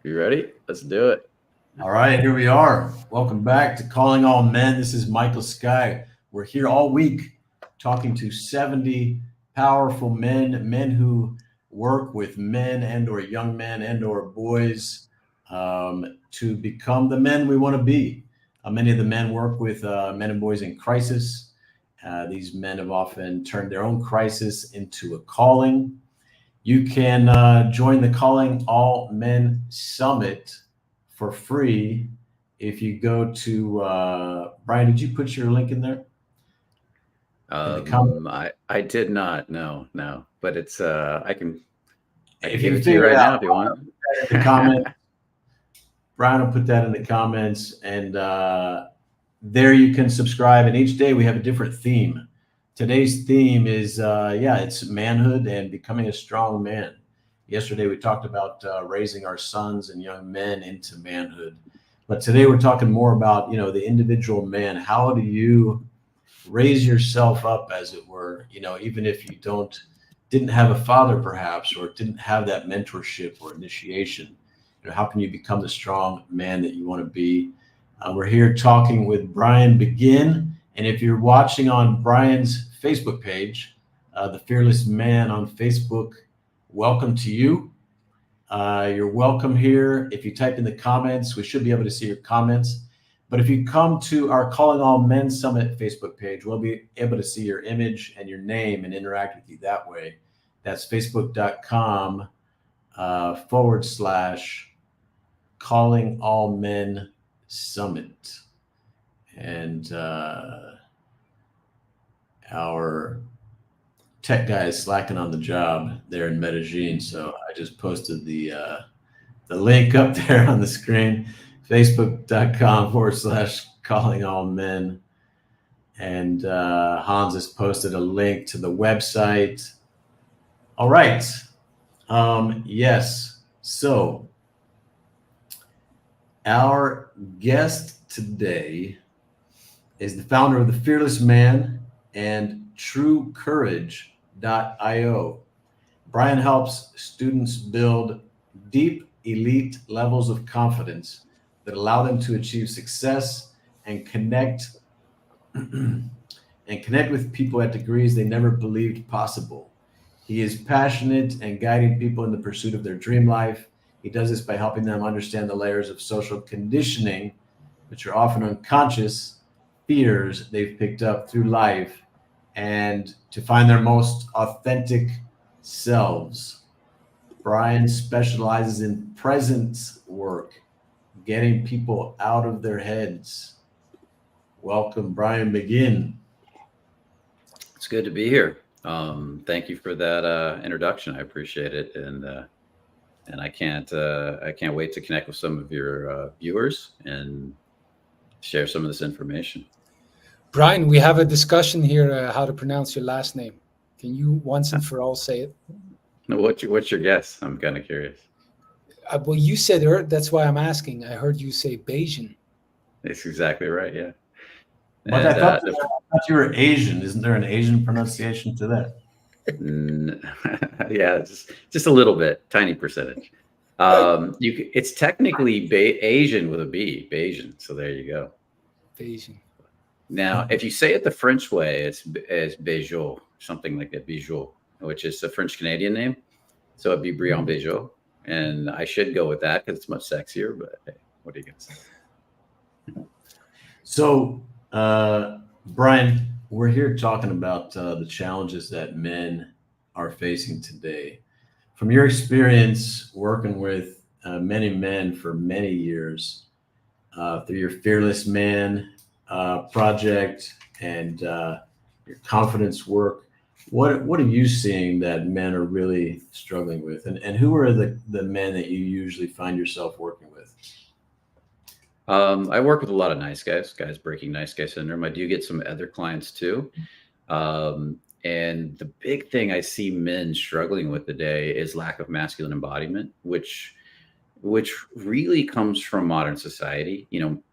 You ready? Let's do it. All right, here we are. Welcome back to Calling All Men. This is Michael Sky. We're here all week talking to 70 powerful men who work with men and or young men and or boys to become the men we want to be. Many of the men work with men and boys in crisis. These men have often turned their own crisis into a calling. You can join the Calling All Men Summit for free if you go to Brian. Did you put your link in there in the comment? I did not. No, but it's I can If give you it to you figure it right out, now if you want. in the comment, Brian will put that in the comments, and there you can subscribe. And each day we have a different theme. Today's theme is it's manhood and becoming a strong man. Yesterday we talked about raising our sons and young men into manhood, but today we're talking more about the individual man. How do you raise yourself up, as it were? Even if you didn't have a father, perhaps, or didn't have that mentorship or initiation. How can you become the strong man that you want to be? We're here talking with Brian Begin. And if you're watching on Brian's Facebook page, The Fearless Man on Facebook, welcome to you. You're welcome here. If you type in the comments, we should be able to see your comments. But if you come to our Calling All Men Summit Facebook page, we'll be able to see your image and your name and interact with you that way. That's facebook.com / Calling All Men Summit. And our tech guy is slacking on the job there in Medellin, so I just posted the link up there on the screen, facebook.com / Calling All Men. And Hans has posted a link to the website. All right. Yes. So our guest today is the founder of The Fearless Man and TrueCourage.io. Brian helps students build deep, elite levels of confidence that allow them to achieve success and connect with people at degrees they never believed possible. He is passionate and guiding people in the pursuit of their dream life. He does this by helping them understand the layers of social conditioning, which are often unconscious fears they've picked up through life, and to find their most authentic selves. Brian specializes in presence work, getting people out of their heads. Welcome, Brian Begin. It's good to be here. Thank you for that introduction. I appreciate it, and I can't wait to connect with some of your viewers and share some of this information. Brian, we have a discussion here how to pronounce your last name. Can you once and for all say it? What's your guess? I'm kind of curious. Well, you said that's why I'm asking. I heard you say Bayesian. That's exactly right. Yeah. But And, I thought you were Asian. Isn't there an Asian pronunciation to that? Yeah, just a little bit, tiny percentage. It's technically Asian with a B, Bayesian. So there you go. Bayesian. Now, if you say it the French way, it's Bejo, something like that, Bejo, which is a French Canadian name. So it'd be Brian Bejo, and I should go with that because it's much sexier. But hey, what are you gonna say? So, Brian, we're here talking about the challenges that men are facing today. From your experience working with many men for many years, through your Fearless Man project and your confidence work, what are you seeing that men are really struggling with, and who are the men that you usually find yourself working with? I work with a lot of nice guys breaking nice guy syndrome. I do get some other clients too. And the big thing I see men struggling with today is lack of masculine embodiment, which really comes from modern society.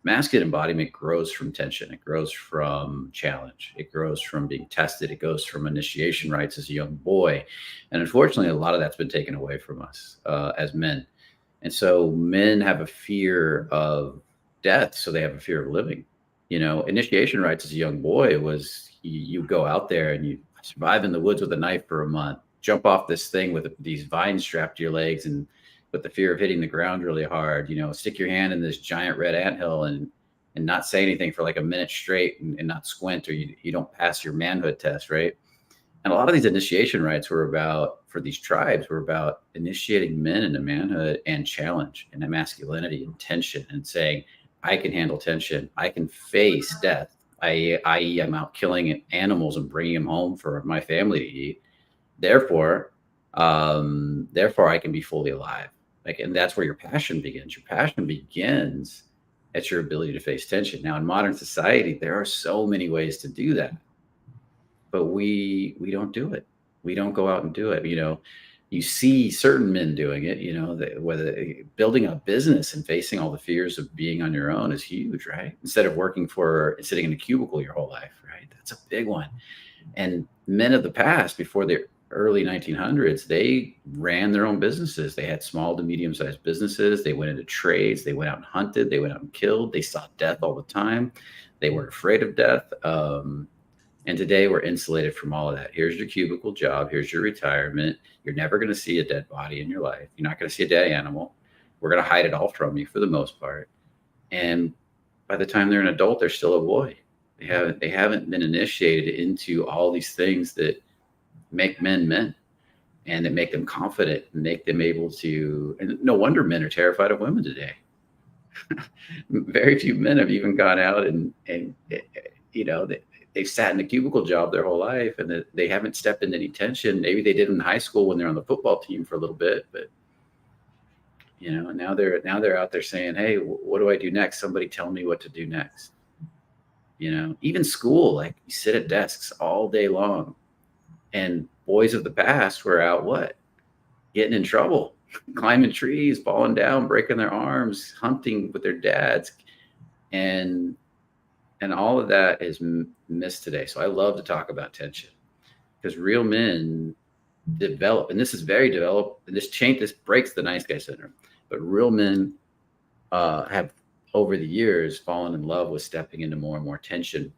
Masculine embodiment grows from tension. It grows from challenge. It grows from being tested. It goes from initiation rites as a young boy. And unfortunately, a lot of that's been taken away from us as men. And so men have a fear of death, so they have a fear of living. Initiation rites as a young boy was you go out there and you survive in the woods with a knife for a month, jump off this thing with these vines strapped to your legs, and with the fear of hitting the ground really hard, stick your hand in this giant red anthill and not say anything for like a minute straight and not squint, or you don't pass your manhood test, right? And a lot of these initiation rites for these tribes were about initiating men into manhood and challenge and masculinity and tension, and saying, I can handle tension. I can face death. I'm out killing animals and bringing them home for my family to eat. Therefore I can be fully alive. And that's where your passion begins. Your passion begins at your ability to face tension. Now, in modern society, there are so many ways to do that, but we don't do it. We don't go out and do it. You see certain men doing it, whether building a business and facing all the fears of being on your own is huge, right? Instead of sitting in a cubicle your whole life, right? That's a big one. And men of the past, before the early 1900s, they ran their own businesses. They had small to medium-sized businesses. They went into trades. They went out and hunted. They went out and killed. They saw death all the time. They weren't afraid of death. And today we're insulated from all of that. Here's your cubicle job. Here's your retirement. You're never going to see a dead body in your life. You're not going to see a dead animal. We're going to hide it all from you for the most part. And by the time they're an adult, they're still a boy. They haven't been initiated into all these things that make men, and that make them confident and make them able to. And no wonder men are terrified of women today. Very few men have even gone out and they've sat in a cubicle job their whole life, and they haven't stepped into any tension. Maybe they did in high school when they're on the football team for a little bit, but now they're out there saying, hey, what do I do next? Somebody tell me what to do next. Even school, like you sit at desks all day long, and boys of the past were out getting in trouble, climbing trees, falling down, breaking their arms, hunting with their dads, and all of that is missed today. So I love to talk about tension, because real men develop, and this is very developed, and this breaks the nice guy syndrome, but real men have over the years fallen in love with stepping into more and more tension,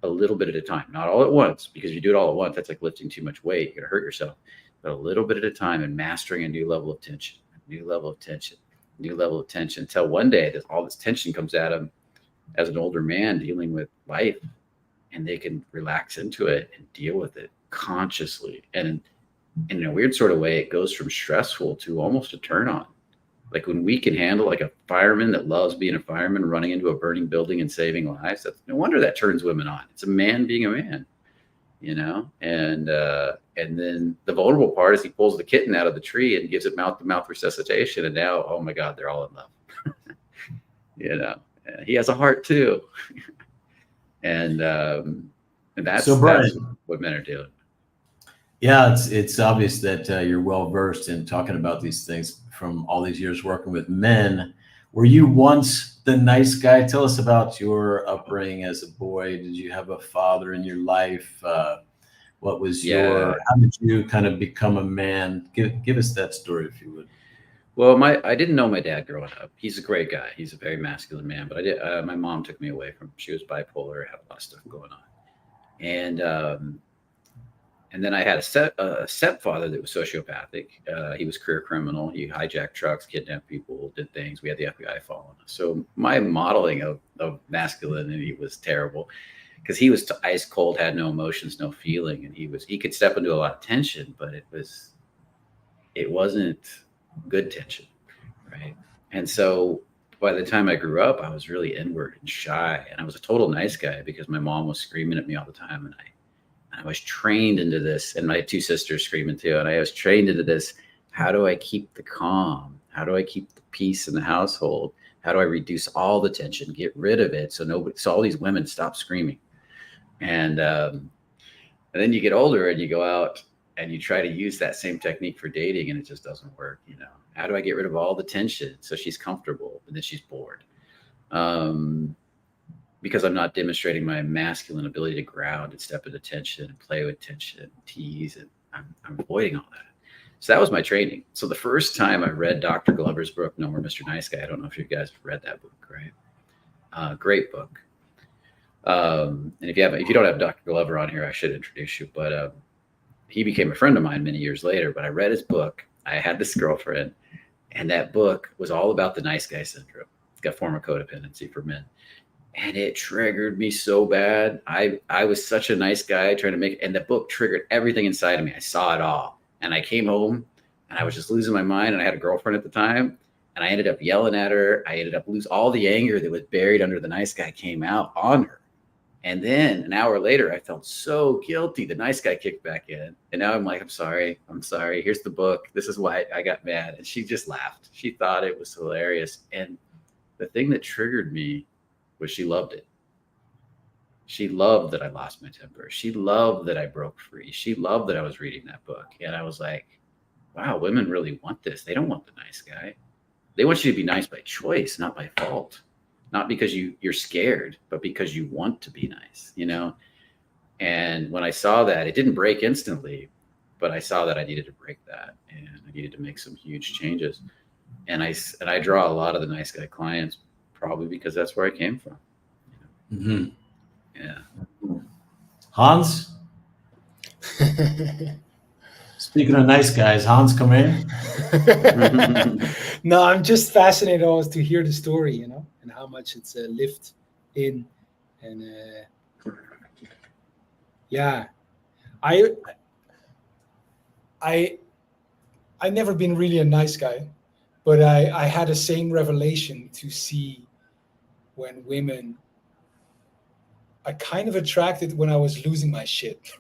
a little bit at a time, not all at once, because if you do it all at once, that's like lifting too much weight. You're going to hurt yourself, but a little bit at a time, and mastering a new level of tension, until one day that all this tension comes at them as an older man dealing with life, and they can relax into it and deal with it consciously. And in a weird sort of way, it goes from stressful to almost a turn on. Like when we can handle, like a fireman that loves being a fireman, running into a burning building and saving lives, that's no wonder that turns women on. It's a man being a man, and then the vulnerable part is he pulls the kitten out of the tree and gives it mouth-to-mouth resuscitation. And now, oh my God, they're all in love. He has a heart too. and that's what men are doing. Yeah, it's obvious that you're well versed in talking about these things from all these years working with men. Were you once the nice guy? Tell us about your upbringing as a boy. Did you have a father in your life? What was how did you kind of become a man? Give us that story, if you would. Well, I didn't know my dad growing up. He's a great guy. He's a very masculine man, but my mom took me away from him. She was bipolar, had a lot of stuff going on. And then I had a stepfather that was sociopathic. He was a career criminal. He hijacked trucks, kidnapped people, did things. We had the FBI following us. So my modeling of masculinity was terrible, because he was ice cold, had no emotions, no feeling. And he could step into a lot of tension, but it wasn't good tension, right? And so by the time I grew up, I was really inward and shy. And I was a total nice guy because my mom was screaming at me all the time. And I was trained into this, and my two sisters screaming too. And I was trained into this. How do I keep the calm? How do I keep the peace in the household? How do I reduce all the tension, get rid of it, so all these women stop screaming? And then you get older and you go out and you try to use that same technique for dating, and it just doesn't work. How do I get rid of all the tension so she's comfortable, but then she's bored? Because I'm not demonstrating my masculine ability to ground and step into tension and play with tension and tease, and I'm avoiding all that. So that was my training. So the first time I read Dr. Glover's book, No More Mr. Nice Guy, I don't know if you guys have read that book, right? Great book. And if you don't have Dr. Glover on here, I should introduce you. But he became a friend of mine many years later. But I read his book. I had this girlfriend, and that book was all about the nice guy syndrome. It's got form of codependency for men, and it triggered me so bad. I was such a nice guy trying to make, and the book triggered everything inside of me. I saw it all, and I came home, and I was just losing my mind. And I had a girlfriend at the time. And I ended up yelling at her. I ended up losing all the anger that was buried under the nice guy came out on her. And then an hour later, I felt so guilty. The nice guy kicked back in. And now I'm like, I'm sorry. Here's the book. This is why I got mad. And she just laughed. She thought it was hilarious. And the thing that triggered me was she loved it. She loved that I lost my temper. She loved that I broke free. She loved that I was reading that book. And I was like, wow, women really want this. They don't want the nice guy. They want you to be nice by choice, not by fault. Not because you're scared, but because you want to be nice, you know? And when I saw that, it didn't break instantly, but I saw that I needed to break that, and I needed to make some huge changes. And I draw a lot of the nice guy clients probably because that's where I came from. Mm-hmm. Yeah. Hans? Speaking of nice guys, Hans, come in. No, I'm just fascinated always to hear the story, you know, and how much it's lived in. And yeah, I never been really a nice guy, but I had the same revelation to see when women I kind of attracted when I was losing my shit.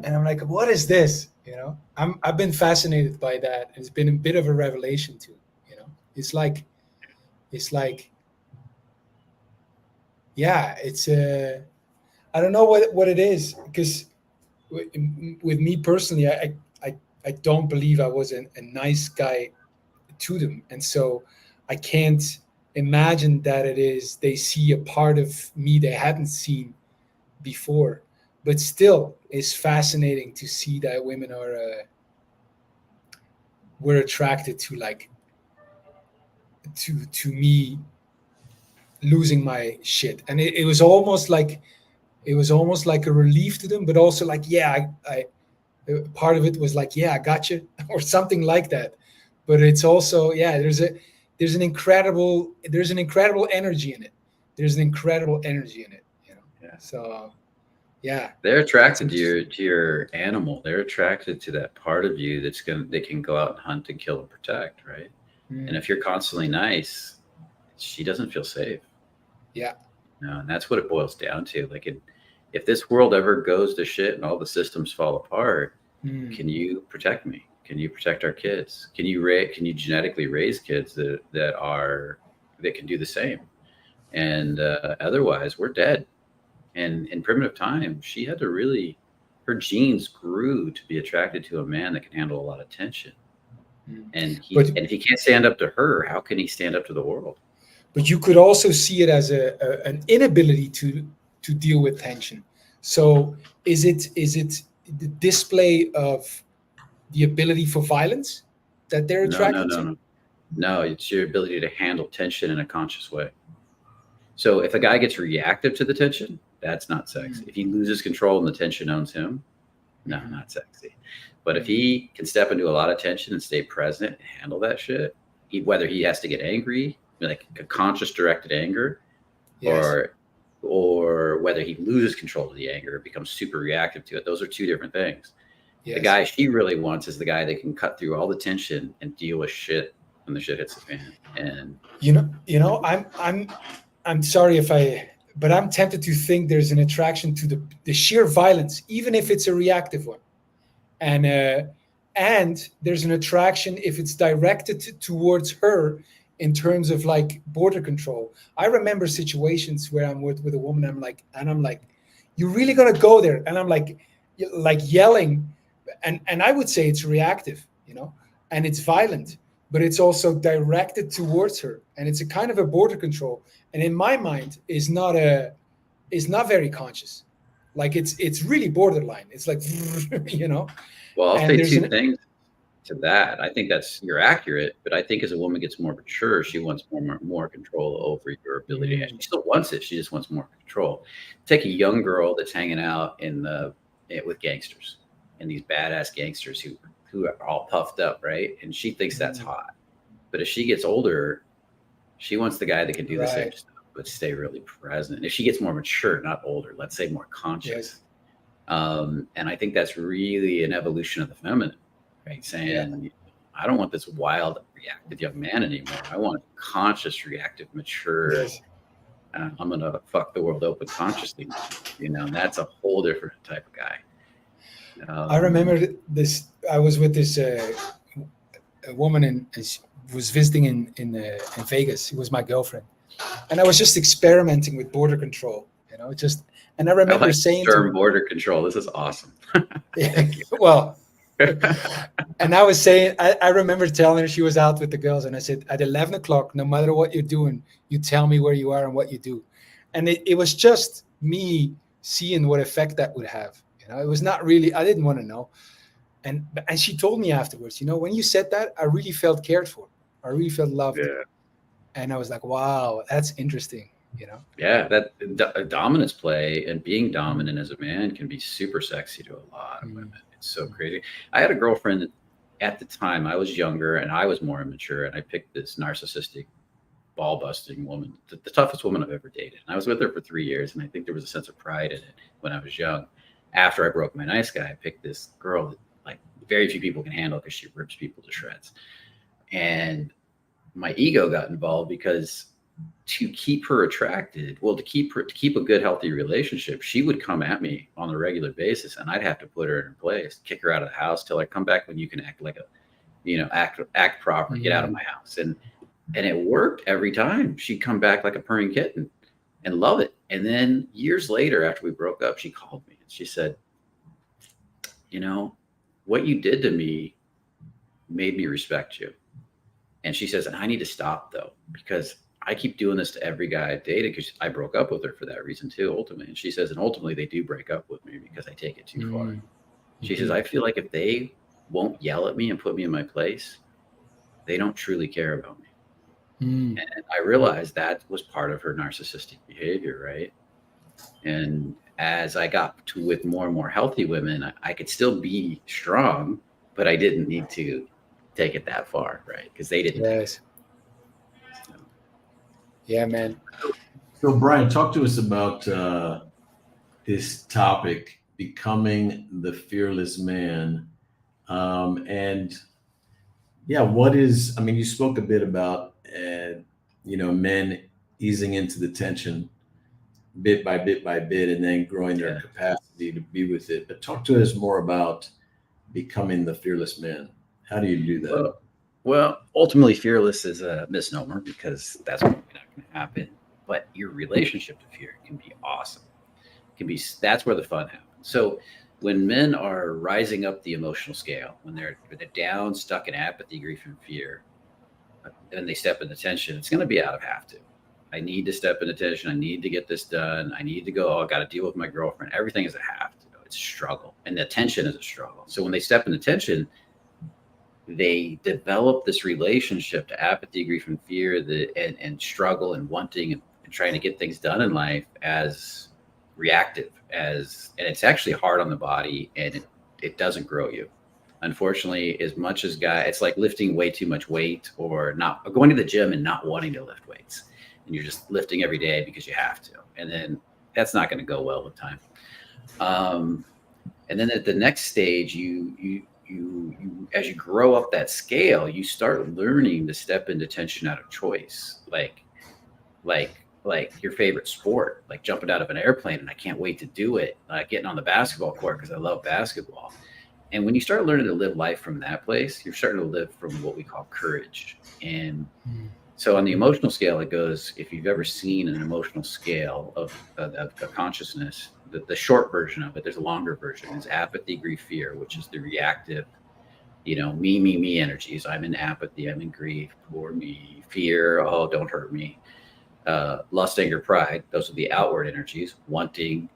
And I'm like, what is this? You know, I've been fascinated by that. It's been a bit of a revelation too. You know, it's like, yeah, it's I don't know what it is, because with me personally, I don't believe I was a nice guy to them, and so I can't imagine that it is they see a part of me they hadn't seen before. But still, it's fascinating to see that women are were attracted to, like, to me losing my shit, and it was almost like a relief to them, but also like, yeah, I part of it was like, yeah, I got you, or something like that. But it's also, yeah, there's an incredible energy in it. There's an incredible energy in it, you know. Yeah. So yeah, They're attracted to your animal. They're attracted to that part of you they can go out and hunt and kill and protect, right? And if you're constantly nice, she doesn't feel safe. Yeah. No, and that's what it boils down to. Like, if this world ever goes to shit and all the systems fall apart, can you protect me? Can you protect our kids? Can you genetically raise kids that can do the same? And otherwise, we're dead. And in primitive time, she had to her genes grew to be attracted to a man that can handle a lot of tension. And if he can't stand up to her, how can he stand up to the world? But you could also see it as an inability to deal with tension. So is it the display of the ability for violence that they're attracted to? No, it's your ability to handle tension in a conscious way. So if a guy gets reactive to the tension, that's not sexy. If he loses control and the tension owns him, no, not sexy. But if he can step into a lot of tension and stay present and handle that shit, whether he has to get angry, like a conscious directed anger, yes, or whether he loses control of the anger, becomes super reactive to it. Those are two different things. Yes. The guy she really wants is the guy that can cut through all the tension and deal with shit when the shit hits the fan. And I'm sorry but I'm tempted to think there's an attraction to the sheer violence, even if it's a reactive one. And there's an attraction if it's directed towards her in terms of like border control. I remember situations where I'm with a woman, I'm like, you're really gonna go there? And I'm like yelling, and I would say it's reactive, you know, and it's violent, but it's also directed towards her, and it's a kind of a border control. And in my mind, is not very conscious. Like it's really borderline. It's like, you know, Well, I'll and say there's two an things to that. I think you're accurate, but I think as a woman gets more mature, she wants more control over your ability. mm, She still wants it. She just wants more control. Take a young girl that's hanging out with gangsters and these badass gangsters who are all puffed up, right? And she thinks that's mm, hot. But as she gets older, she wants the guy that can do the same right. stuff, but stay really present. If she gets more mature, not older, let's say more Yes. conscious. And I think that's really an evolution of the feminine, right? Yeah. Saying, I don't want this wild, reactive young man anymore. I want a conscious, reactive, mature. Yes. I'm gonna fuck the world open consciously, and that's a whole different type of guy. I remember this. I was with this a woman, and she was visiting in Vegas. It was my girlfriend, and I was just experimenting with border control. You know, just and I I remember like the saying term to border control. This is awesome. yeah, well, and I was saying, I remember telling her she was out with the girls, and I said, at 11 o'clock, no matter what you're doing, you tell me where you are and what you do. And it was just me seeing what effect that would have. You know, it was not really, I didn't want to know. And she told me afterwards, you know, when you said that, I really felt cared for. I really felt loved. Yeah. And I was like, wow, that's interesting, you know? Yeah, that dominance play and being dominant as a man can be super sexy to a lot of women. It's so crazy. I had a girlfriend at the time. I was younger and I was more immature, and I picked this narcissistic, ball busting woman, the toughest woman I've ever dated. And I was with her for 3 years, and I think there was a sense of pride in it when I was young. After I broke my nice guy, I picked this girl that like very few people can handle because she rips people to shreds. And my ego got involved because to keep her attracted, well, to keep a good, healthy relationship, she would come at me on a regular basis, and I'd have to put her in place, kick her out of the house, tell her, come back when you can act like act proper, get out of my house. And it worked every time. She'd come back like a purring kitten and love it. And then years later, after we broke up, she called me and she said, what you did to me made me respect you. And she says, and I need to stop though, because I keep doing this to every guy I've dated, because I broke up with her for that reason too, ultimately. And she says, and ultimately they do break up with me because I take it too far. She says, I feel like if they won't yell at me and put me in my place, they don't truly care about me. And I realized that was part of her narcissistic behavior, right? And as I got to with more and more healthy women, I could still be strong, but I didn't need to take it that far, right? Because they didn't. Yes. So. Yeah, man. So Brian, talk to us about this topic, becoming the fearless man. And yeah, you spoke a bit about, men easing into the tension bit by bit by bit, and then growing their capacity to be with it. But talk to us more about becoming the fearless man. How do you do that? Well, ultimately, fearless is a misnomer, because that's probably not going to happen. But your relationship to fear can be awesome. That's where the fun happens. So when men are rising up the emotional scale, when they're down, stuck in apathy, grief, and fear, and they step into tension, it's going to be out of have to. I need to step into tension. I need to get this done. I need to go. I got to deal with my girlfriend. Everything is a have to. It's a struggle, and the tension is a struggle. So when they step into tension, they develop this relationship to apathy, grief, and fear, and struggle and wanting and trying to get things done in life as reactive, and it's actually hard on the body, and it doesn't grow you. Unfortunately, as much as it's like lifting way too much weight, or going to the gym and not wanting to lift weights, and you're just lifting every day because you have to, and then that's not going to go well with time. And then at the next stage, you as you grow up that scale, you start learning to step into tension out of choice, like your favorite sport, like jumping out of an airplane, and I can't wait to do it, getting on the basketball court because I love basketball. And when you start learning to live life from that place, you're starting to live from what we call courage. And so on the emotional scale, it goes, if you've ever seen an emotional scale of consciousness, the short version of it, there's a longer version, is apathy, grief, fear, which is the reactive, me energies. I'm in apathy, I'm in grief, poor me, fear, oh, don't hurt me. Lust, anger, pride, those are the outward energies, wanting,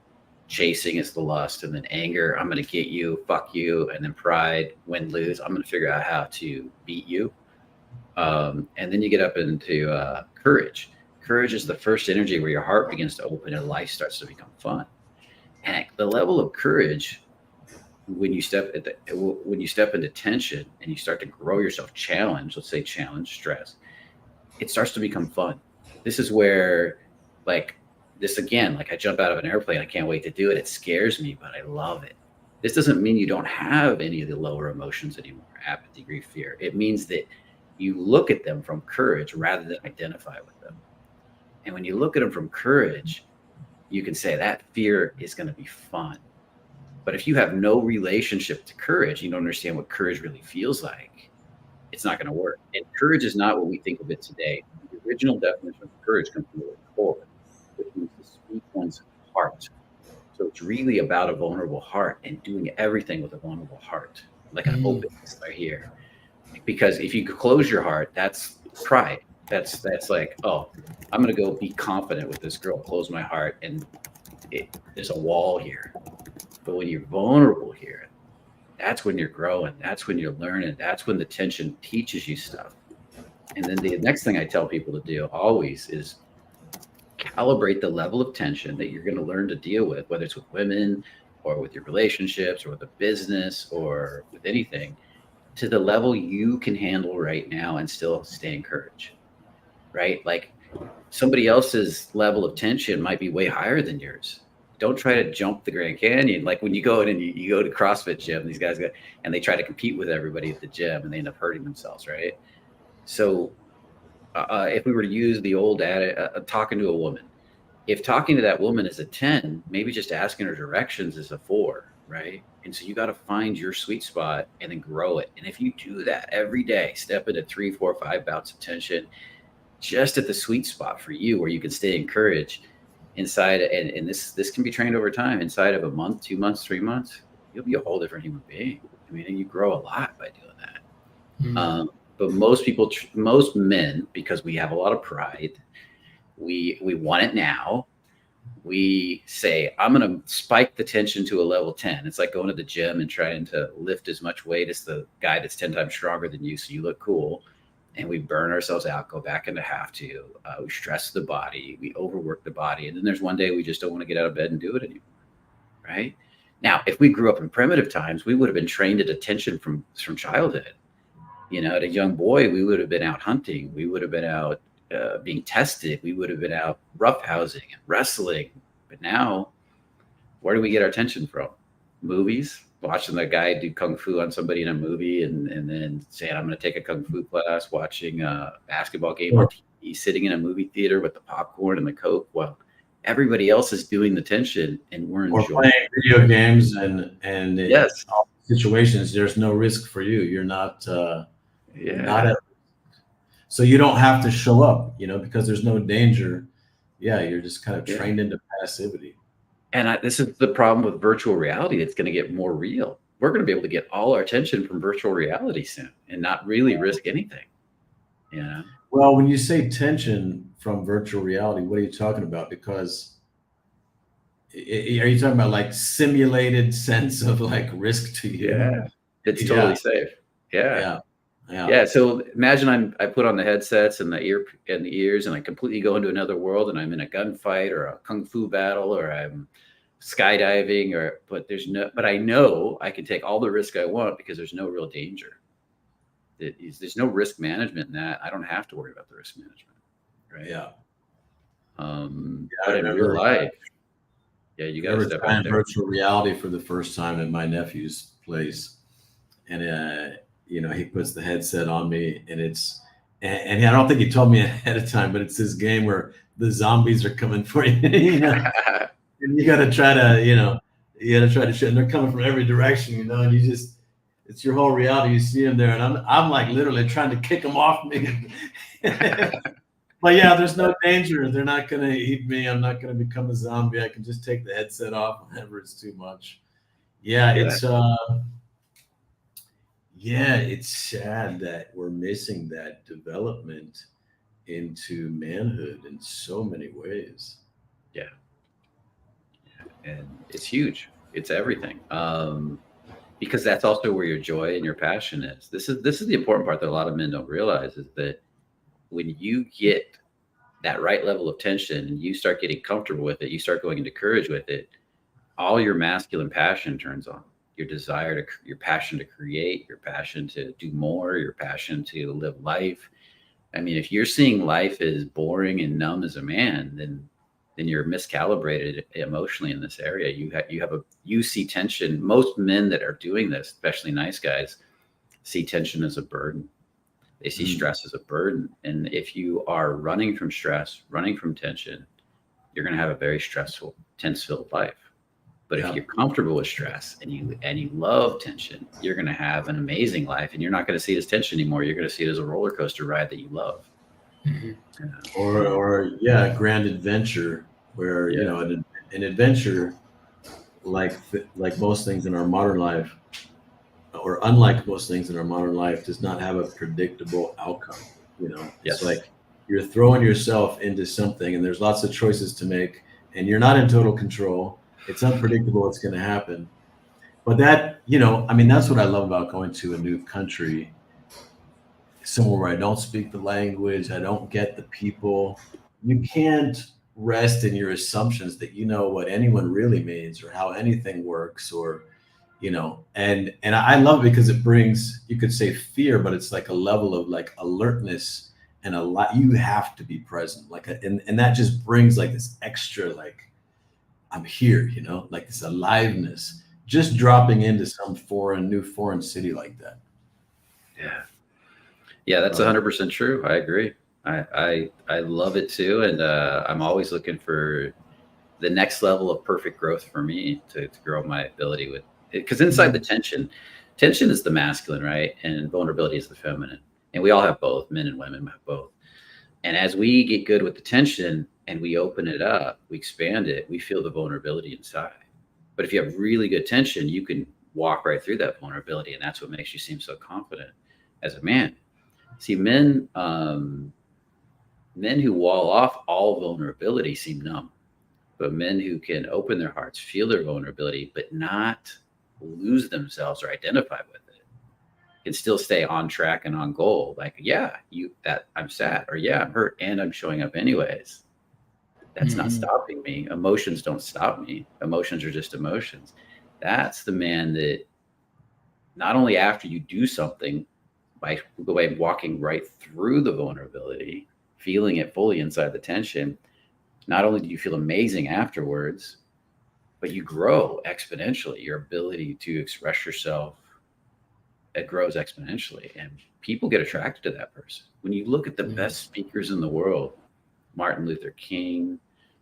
chasing is the lust, and then anger, I'm going to get you, fuck you, and then pride, win, lose, I'm going to figure out how to beat you. And then you get up into courage. Courage is the first energy where your heart begins to open and life starts to become fun. And at the level of courage, when you step into tension and you start to grow yourself, challenge, let's say challenge, stress, it starts to become fun. This is where, like, this again, like I jump out of an airplane, I can't wait to do it. It scares me, but I love it. This doesn't mean you don't have any of the lower emotions anymore, apathy, grief, fear. It means that you look at them from courage rather than identify with them. And when you look at them from courage, you can say that fear is going to be fun. But if you have no relationship to courage, you don't understand what courage really feels like, it's not going to work. And courage is not what we think of it today. The original definition of courage comes from the word core, which means to speak one's heart. So it's really about a vulnerable heart and doing everything with a vulnerable heart, like an openness right here. Because if you close your heart, that's pride. That's like, oh, I'm going to go be confident with this girl, close my heart, and there's a wall here. But when you're vulnerable here, that's when you're growing. That's when you're learning. That's when the tension teaches you stuff. And then the next thing I tell people to do always is calibrate the level of tension that you're going to learn to deal with, whether it's with women or with your relationships or with a business or with anything, to the level you can handle right now and still stay encouraged, right? Like somebody else's level of tension might be way higher than yours. Don't try to jump the Grand Canyon. Like when you go in and you go to CrossFit gym, these guys go and they try to compete with everybody at the gym and they end up hurting themselves, right? So if we were to use the old talking to a woman, if talking to that woman is a 10, maybe just asking her directions is a 4, right? And so you got to find your sweet spot and then grow it. And if you do that every day, step into 3, 4, 5 bouts of tension, just at the sweet spot for you where you can stay encouraged inside. And this can be trained over time. Inside of a month, 2 months, 3 months, you'll be a whole different human being. I mean, and you grow a lot by doing that. But most people, most men, because we have a lot of pride, we want it now. We say, I'm going to spike the tension to a level 10. It's like going to the gym and trying to lift as much weight as the guy that's 10 times stronger than you, so you look cool. And we burn ourselves out, go back into have to. We stress the body. We overwork the body. And then there's one day we just don't want to get out of bed and do it anymore, right? Now, if we grew up in primitive times, we would have been trained at attention from childhood. You know, at a young boy, we would have been out hunting. We would have been out being tested. We would have been out roughhousing and wrestling. But now, where do we get our attention from? Movies, watching that guy do kung fu on somebody in a movie, and then saying, I'm going to take a kung fu class, watching a basketball game on TV, sitting in a movie theater with the popcorn and the Coke while everybody else is doing the tension and we're enjoying. Or playing video games and yes, all situations, there's no risk for you. You're not not at, so you don't have to show up, you know, because there's no danger. Yeah, you're just kind of trained into passivity. And this is the problem with virtual reality. It's going to get more real. We're going to be able to get all our attention from virtual reality soon and not really risk anything. You know? Well, when you say tension from virtual reality, what are you talking about? Because are you talking about like simulated sense of like risk to you? Yeah, it's totally safe. Yeah. So imagine I put on the headsets and the ears, and I completely go into another world, and I'm in a gunfight or a kung fu battle, or I'm skydiving, but I know I can take all the risk I want because there's no real danger. There's no risk management in that. I don't have to worry about the risk management, right? Yeah. But in real life, you got to step out there. Virtual reality for the first time in my nephew's place, and you know, he puts the headset on me, and I don't think he told me ahead of time, but it's this game where the zombies are coming for you. You know? And you got to try to, shoot, and they're coming from every direction, you know, and it's your whole reality. You see them there, and I'm like literally trying to kick them off me. But yeah, there's no danger. They're not going to eat me. I'm not going to become a zombie. I can just take the headset off whenever it's too much. It's sad that we're missing that development into manhood in so many ways. and it's huge. It's everything. Because that's also where your joy and your passion is. This is the important part that a lot of men don't realize is that when you get that right level of tension and you start getting comfortable with it, you start going into courage with it, all your masculine passion turns on. Your desire to, your passion to create, your passion to do more, your passion to live life. I mean, if you're seeing life as boring and numb as a man, then you're miscalibrated emotionally in this area. You see tension. Most men that are doing this, especially nice guys, see tension as a burden. They see stress as a burden. And if you are running from stress, running from tension, you're going to have a very stressful, tense-filled life. But if you're comfortable with stress and you love tension, you're going to have an amazing life, and you're not going to see it as tension anymore. You're going to see it as a roller coaster ride that you love. Or a grand adventure where you know an adventure like most things in our modern life, or unlike most things in our modern life, does not have a predictable outcome. You know, it's like you're throwing yourself into something, and there's lots of choices to make, and you're not in total control. It's unpredictable what's going to happen. But that, you know, I mean, that's what I love about going to a new country, somewhere where I don't speak the language, I don't get the people. You can't rest in your assumptions that you know what anyone really means or how anything works, or you know, and I love it because it brings, you could say fear, but it's like a level of like alertness, and a lot, you have to be present, like and that just brings like this extra, like I'm here, you know, like this aliveness, just dropping into some new foreign city like that. Yeah, that's 100% true. I agree. I love it too, and I'm always looking for the next level of perfect growth for me to grow my ability with it. Because inside the tension is the masculine, right, and vulnerability is the feminine, and we all have both. Men and women have both. And as we get good with the tension and we open it up, we expand it, we feel the vulnerability inside. But if you have really good tension, you can walk right through that vulnerability, and that's what makes you seem so confident as a man. See, men who wall off all vulnerability seem numb, but men who can open their hearts, feel their vulnerability, but not lose themselves or identify with it, can still stay on track and on goal. Like, yeah, I'm sad, or yeah, I'm hurt, and I'm showing up anyways. That's not stopping me. Emotions don't stop me. Emotions are just emotions. That's the man that not only after you do something, by the way, walking right through the vulnerability, feeling it fully inside the tension, not only do you feel amazing afterwards, but you grow exponentially. Your ability to express yourself, it grows exponentially, and people get attracted to that person. When you look at the best speakers in the world, Martin Luther King,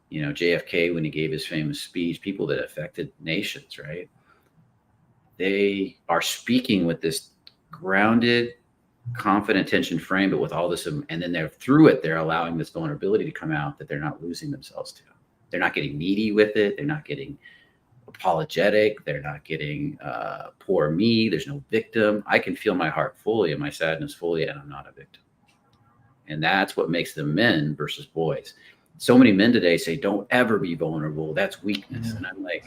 you know, JFK, when he gave his famous speech, people that affected nations, right? They are speaking with this grounded, confident tension frame, but with all this, and then they're allowing this vulnerability to come out that they're not losing themselves to. They're not getting needy with it. They're not getting apologetic. They're not getting poor me. There's no victim. I can feel my heart fully and my sadness fully, and I'm not a victim. And that's what makes them men versus boys. So many men today say, don't ever be vulnerable. That's weakness. And I'm like,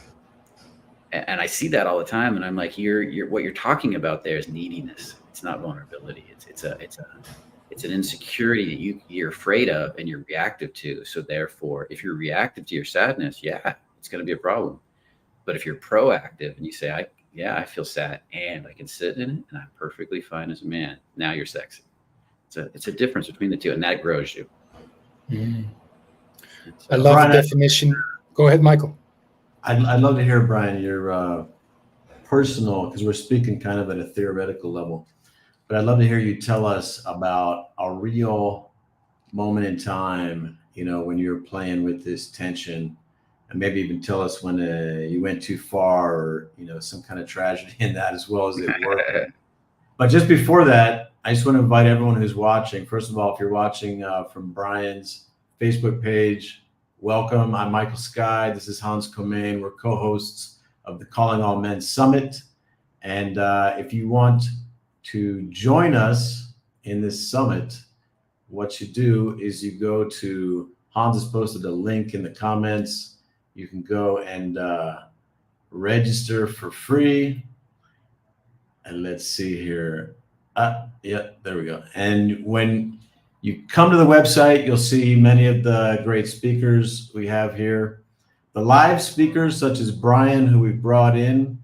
and I see that all the time. And I'm like, what you're talking about there is neediness. It's not vulnerability. It's an insecurity that you're afraid of and you're reactive to. So therefore, if you're reactive to your sadness, yeah, it's going to be a problem. But if you're proactive and you say, I feel sad and I can sit in it and I'm perfectly fine as a man, now you're sexy. It's a difference between the two, and that grows you. I love the definition. Go ahead, Michael. I'd love to hear, Brian, your personal, because we're speaking kind of at a theoretical level, but I'd love to hear you tell us about a real moment in time, you know, when you were playing with this tension, and maybe even tell us when you went too far, or, you know, some kind of tragedy in that, as well as it worked. But just before that, I just want to invite everyone who's watching. First of all, if you're watching from Brian's Facebook page, welcome. I'm Michael Sky. This is Hans Komain. We're co-hosts of the Calling All Men Summit. And if you want to join us in this summit, what you do is you go to, Hans has posted a link in the comments. you can go and register for free. And let's see here. Yeah, there we go. And when you come to the website, you'll see many of the great speakers we have here. The live speakers, such as Brian, who we brought in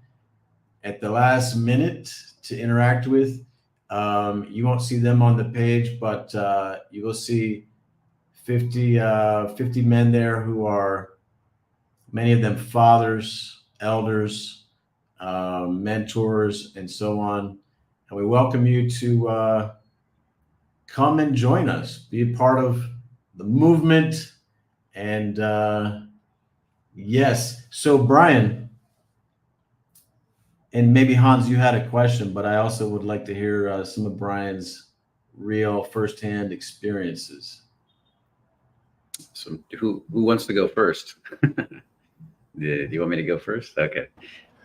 at the last minute to interact with, you won't see them on the page, but you will see 50 men there who are, many of them fathers, elders, mentors, and so on. And we welcome you to come and join us, be a part of the movement. And yes, so Brian, and maybe Hans, you had a question, but I also would like to hear some of Brian's real firsthand experiences. So who wants to go first? Do you want me to go first? Okay.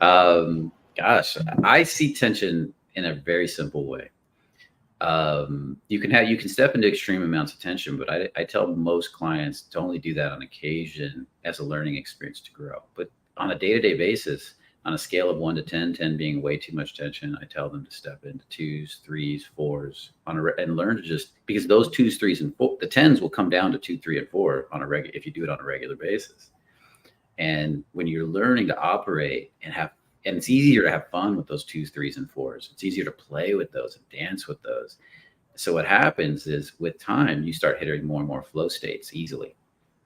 Gosh, I see tension in a very simple way. You can step into extreme amounts of tension, but I tell most clients to only do that on occasion as a learning experience to grow. But on a day-to-day basis, on a scale of 1 to 10, 10 being way too much tension, I tell them to step into 2s, 3s, 4s and learn to just, because those 2s, 3s, and 4, the 10s will come down to 2, 3, and 4 on a regular, if you do it on a regular basis. And when you're learning to operate and it's easier to have fun with those 2s, 3s, and 4s. It's easier to play with those and dance with those. So what happens is with time, you start hitting more and more flow states easily.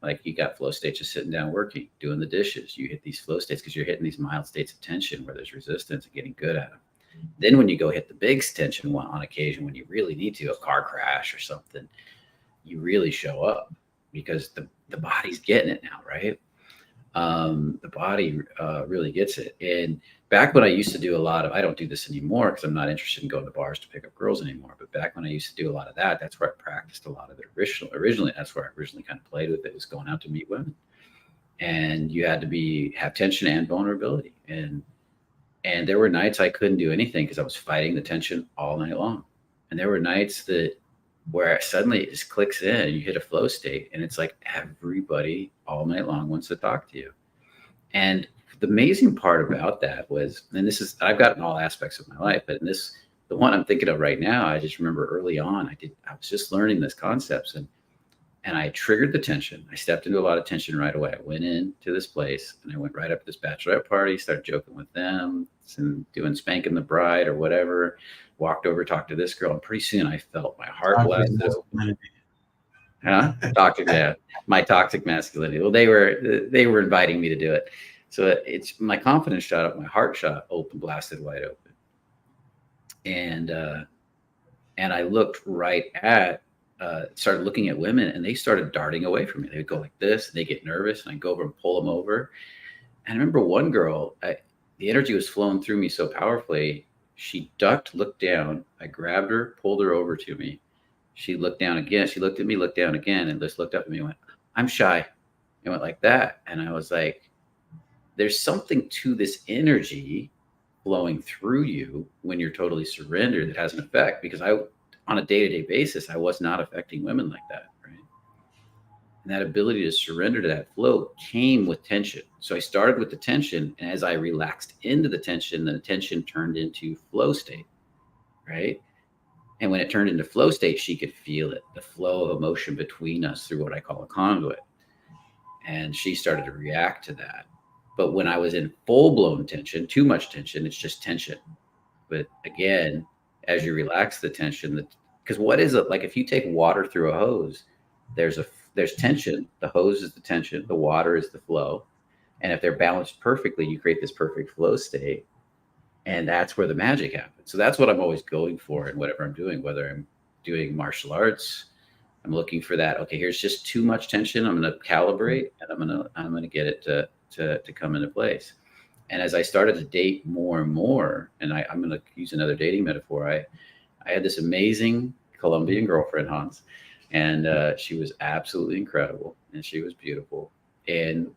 Like you got flow states just sitting down working, doing the dishes. You hit these flow states because you're hitting these mild states of tension where there's resistance and getting good at them. Then when you go hit the big tension one on occasion, when you really need to, a car crash or something, you really show up because the body's getting it now, right? The body really gets it. And back when I used to do a lot of, I don't do this anymore because I'm not interested in going to bars to pick up girls anymore. But back when I used to do a lot of that, that's where I practiced a lot of it originally. That's where I originally kind of played with it, was going out to meet women. And you had to have tension and vulnerability. And there were nights I couldn't do anything because I was fighting the tension all night long. And there were nights where suddenly it just clicks in and you hit a flow state and it's like everybody all night long wants to talk to you. And the amazing part about that was, and I've gotten all aspects of my life, but the one I'm thinking of right now, I just remember early on, I was just learning these concepts and I triggered the tension. I stepped into a lot of tension right away. I went into this place and I went right up to this bachelorette party, started joking with them and doing spanking the bride or whatever. Walked over, talked to this girl, and pretty soon I felt my heart blasted open. Huh? My toxic masculinity. Well, they were inviting me to do it. So it's my confidence shot up, my heart shot open, blasted wide open. And I looked right at, started looking at women and they started darting away from me. They would go like this and they get nervous and I'd go over and pull them over. And I remember one girl, the energy was flowing through me so powerfully. She ducked, looked down. I grabbed her, pulled her over to me. She looked down again. She looked at me, looked down again, and just looked up at me and went, "I'm shy." It went like that. And I was like, there's something to this energy flowing through you when you're totally surrendered that has an effect, because on a day-to-day basis, I was not affecting women like that, right? And that ability to surrender to that flow came with tension. So I started with the tension, and as I relaxed into the tension turned into flow state, right? And when it turned into flow state, she could feel it, the flow of emotion between us through what I call a conduit. And she started to react to that. But when I was in full-blown tension, too much tension, it's just tension. But again, as you relax the tension, because what is it? Like if you take water through a hose, there's tension. The hose is the tension. The water is the flow. And if they're balanced perfectly, you create this perfect flow state. And that's where the magic happens. So that's what I'm always going for in whatever I'm doing, whether I'm doing martial arts, I'm looking for that. Okay, here's just too much tension. I'm going to calibrate and I'm going to get it to come into place. And as I started to date more and more, and I'm going to use another dating metaphor, I had this amazing Colombian girlfriend, Hans, and she was absolutely incredible and she was beautiful. And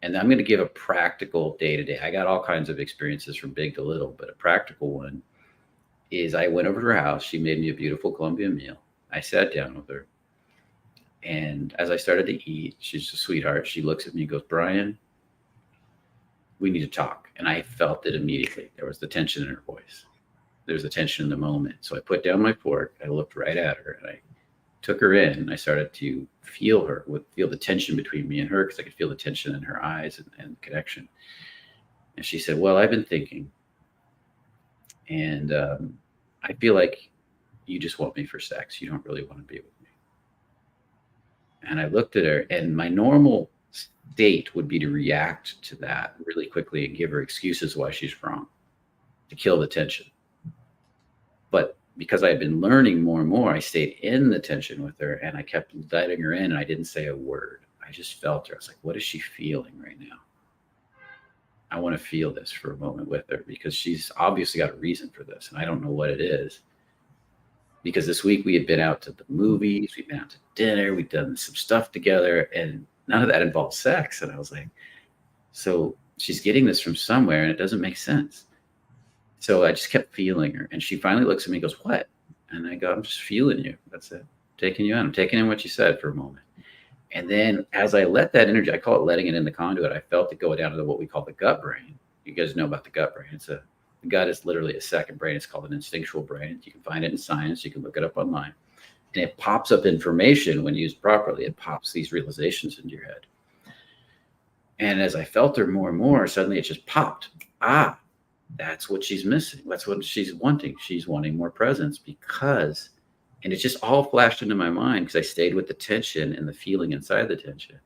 I'm going to give a practical day-to-day. I got all kinds of experiences from big to little, but a practical one is I went over to her house. She made me a beautiful Colombian meal. I sat down with her. And as I started to eat, she's a sweetheart. She looks at me and goes, "Brian, we need to talk. And I felt it immediately. There was the tension in her voice. There was the tension in the moment. So I put down my fork. I looked right at her and I took her in and I started to feel the tension between me and her, because I could feel the tension in her eyes and connection. And she said, well, I've been thinking, and I feel like you just want me for sex. You don't really want to be with me. And I looked at her, and my normal state would be to react to that really quickly and give her excuses why she's wrong, to kill the tension. But because I had been learning more and more, I stayed in the tension with her, and I kept letting her in, and I didn't say a word. I just felt her. I was like, what is she feeling right now? I want to feel this for a moment with her, because she's obviously got a reason for this, and I don't know what it is. Because this week we had been out to the movies, we'd been out to dinner, we'd done some stuff together, and none of that involved sex. And I was like, so she's getting this from somewhere, and it doesn't make sense. So I just kept feeling her, and she finally looks at me and goes, what? And I go, I'm just feeling you. That's it. I'm taking you in. I'm taking in what you said for a moment. And then as I let that energy, I call it letting it in the conduit, I felt it go down to what we call the gut brain. You guys know about the gut brain. The gut is literally a second brain. It's called an instinctual brain. You can find it in science. You can look it up online. And it pops up information when used properly. It pops these realizations into your head. And as I felt her more and more, suddenly it just popped. Ah, that's what she's missing. That's what she's wanting. She's wanting more presence because, and it just all flashed into my mind because I stayed with the tension and the feeling inside the tension.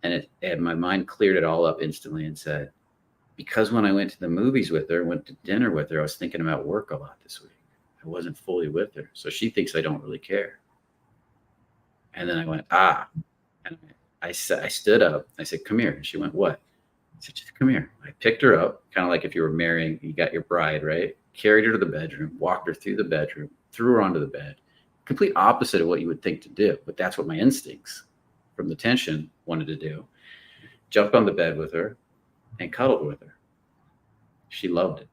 And my mind cleared it all up instantly and said, because when I went to the movies with her, went to dinner with her, I was thinking about work a lot this week. I wasn't fully with her. So she thinks I don't really care. And then I went, and I stood up. I said, come here. And she went, what? I said, just come here. I picked her up, kind of like if you were marrying, you got your bride, right? Carried her to the bedroom, walked her through the bedroom, threw her onto the bed. Complete opposite of what you would think to do. But that's what my instincts from the tension wanted to do. Jumped on the bed with her and cuddled with her. She loved it.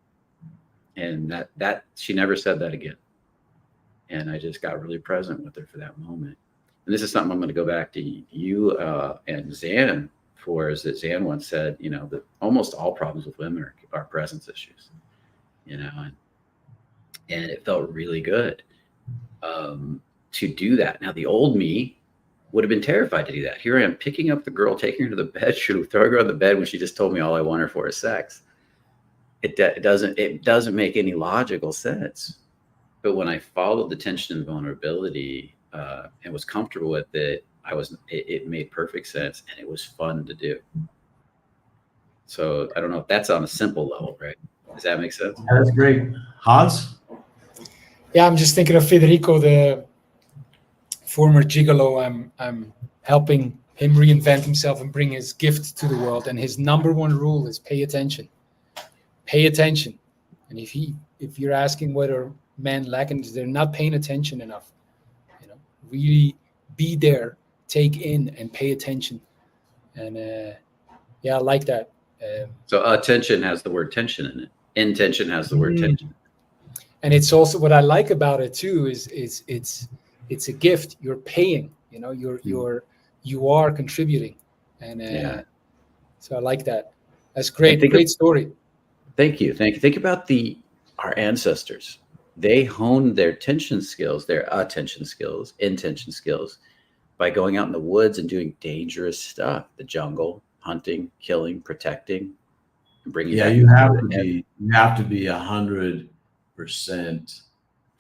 And that she never said that again. And I just got really present with her for that moment. And this is something I'm going to go back to you and Zan for, is that Zan once said, that almost all problems with women are presence issues, and it felt really good to do that. Now, the old me would have been terrified to do that. Here I am picking up the girl, taking her to the bedroom, throwing her on the bed when she just told me all I want her for is sex. It doesn't make any logical sense. But when I followed the tension and vulnerability and was comfortable with it, it made perfect sense, and it was fun to do. So I don't know if that's on a simple level, right? Does that make sense? Yeah, that's great. Hans? Yeah, I'm just thinking of Federico, the former gigolo. I'm helping him reinvent himself and bring his gift to the world. And his number one rule is pay attention. Pay attention. And if you're asking whether men lack, they're not paying attention enough. Really be there, take in, and pay attention. And I like that. So attention has the word tension in it. Intention has the word tension. And it's also, what I like about it too is it's a gift. You're paying. You are contributing, and so I like that. That's great. Great story. Thank you. Think about our ancestors. They honed their tension skills, their attention skills, intention skills, by going out in the woods and doing dangerous stuff, the jungle, hunting, killing, protecting, and bringing. Yeah, you have to be 100%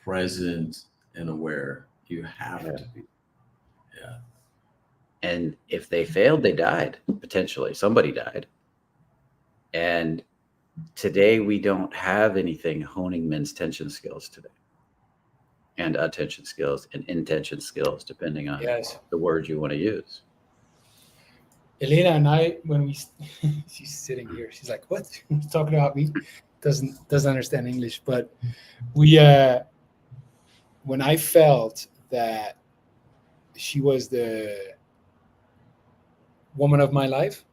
present and aware. You have to be. Yeah. And if they failed, they died, potentially. Somebody died. And today we don't have anything honing men's tension skills today, and attention skills and intention skills, depending on the words you want to use. Elena and I, when she's sitting here, she's like, "What? Talking about me?" Doesn't understand English, but when I felt that she was the woman of my life,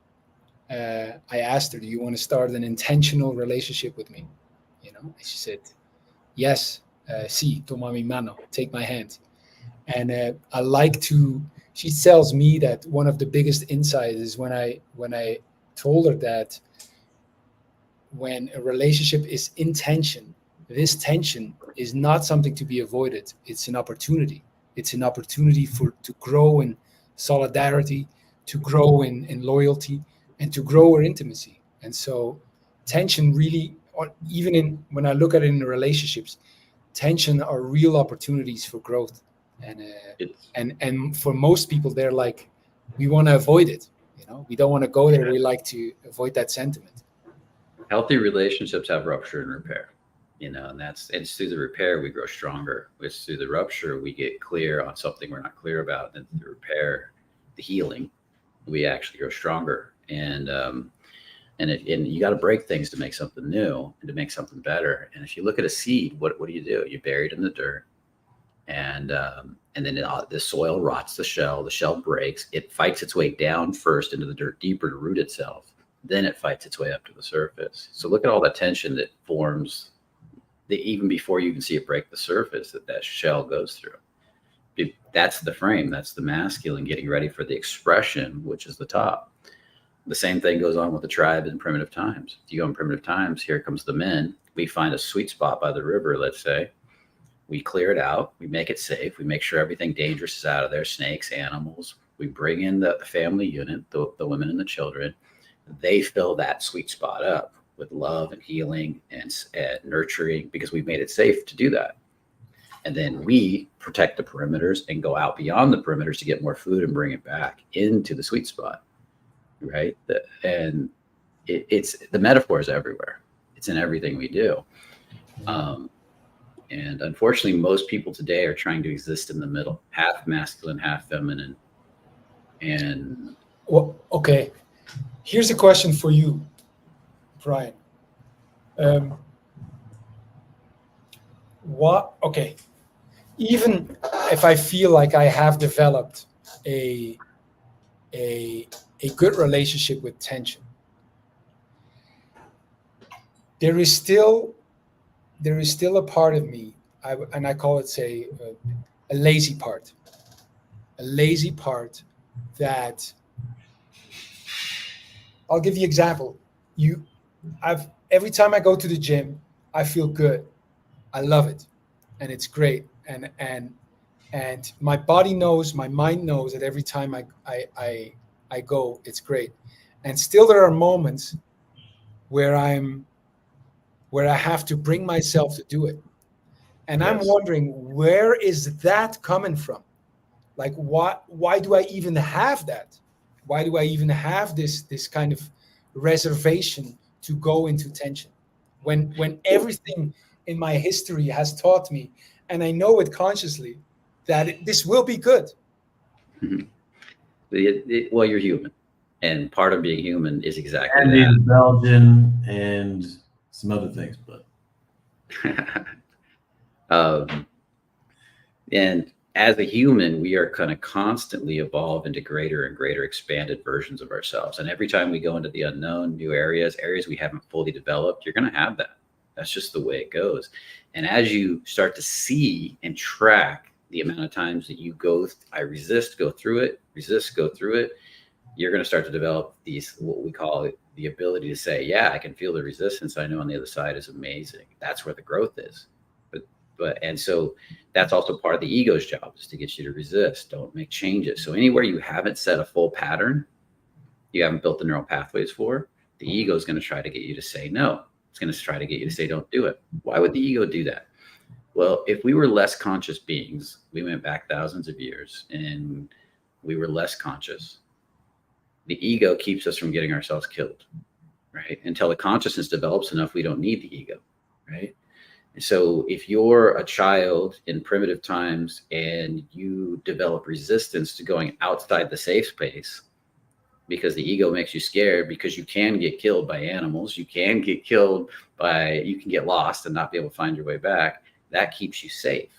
I asked her, "Do you want to start an intentional relationship with me?" And she said, "Yes, sí, toma mi mano, take my hand." And I like to. She tells me that one of the biggest insights is when I told her that when a relationship is in tension, this tension is not something to be avoided. It's an opportunity. It's an opportunity to grow in solidarity, to grow in loyalty, and to grow our intimacy. And so tension really, even when I look at it in relationships, tension are real opportunities for growth. And for most people, they're like, we want to avoid it. We don't want to go there. We like to avoid that sentiment. Healthy relationships have rupture and repair, and it's through the repair we grow stronger. It's through the rupture we get clear on something we're not clear about, and the repair, the healing, we actually grow stronger. And you got to break things to make something new and to make something better. And if you look at a seed, what do? You bury it in the dirt, and then the soil rots the shell breaks, it fights its way down first into the dirt deeper to root itself, then it fights its way up to the surface. So look at all the tension that forms even before you can see it break the surface, that shell goes through. That's the frame, that's the masculine getting ready for the expression, which is the top. The same thing goes on with the tribe in primitive times. If you go in primitive times, here comes the men, we find a sweet spot by the river, let's say. We clear it out. We make it safe. We make sure everything dangerous is out of there, snakes, animals. We bring in the family unit, the women and the children. They fill that sweet spot up with love and healing and nurturing, because we've made it safe to do that. And then we protect the perimeters and go out beyond the perimeters to get more food and bring it back into the sweet spot, right? And it's the metaphor is everywhere. It's in everything we do. And unfortunately, most people today are trying to exist in the middle, half masculine, half feminine. And well, okay, here's a question for you, Brian. Even if I feel like I have developed a good relationship with tension, there is still a part of me, and I call it, say, a lazy part that, I'll give you an example. Every time I go to the gym, I feel good. I love it, and it's great. And my body knows, my mind knows that every time I go, it's great. And still, there are moments where I have to bring myself to do it. And yes. I'm wondering, where is that coming from? Like, why do I even have that? Why do I even have this kind of reservation to go into tension? When everything in my history has taught me, and I know it consciously, that this will be good. Mm-hmm. Well, you're human. And part of being human is exactly and that. And Belgian and some other things, but and as a human, we are going to constantly evolve into greater and greater expanded versions of ourselves. And every time we go into the unknown, new areas we haven't fully developed, you're going to have that. That's just the way it goes. And as you start to see and track the amount of times that you go through it, you're going to start to develop these, what we call the ability to say, yeah, I can feel the resistance. I know on the other side is amazing. That's where the growth is. And so that's also part of the ego's job, is to get you to resist. Don't make changes. So anywhere you haven't set a full pattern, you haven't built the neural pathways for, the ego is going to try to get you to say no. It's going to try to get you to say, don't do it. Why would the ego do that? Well, if we were less conscious beings, we went back thousands of years and we were less conscious, the ego keeps us from getting ourselves killed, right? Until the consciousness develops enough, we don't need the ego, right? So if you're a child in primitive times and you develop resistance to going outside the safe space because the ego makes you scared, because you can get killed by animals, you can get get lost and not be able to find your way back, that keeps you safe.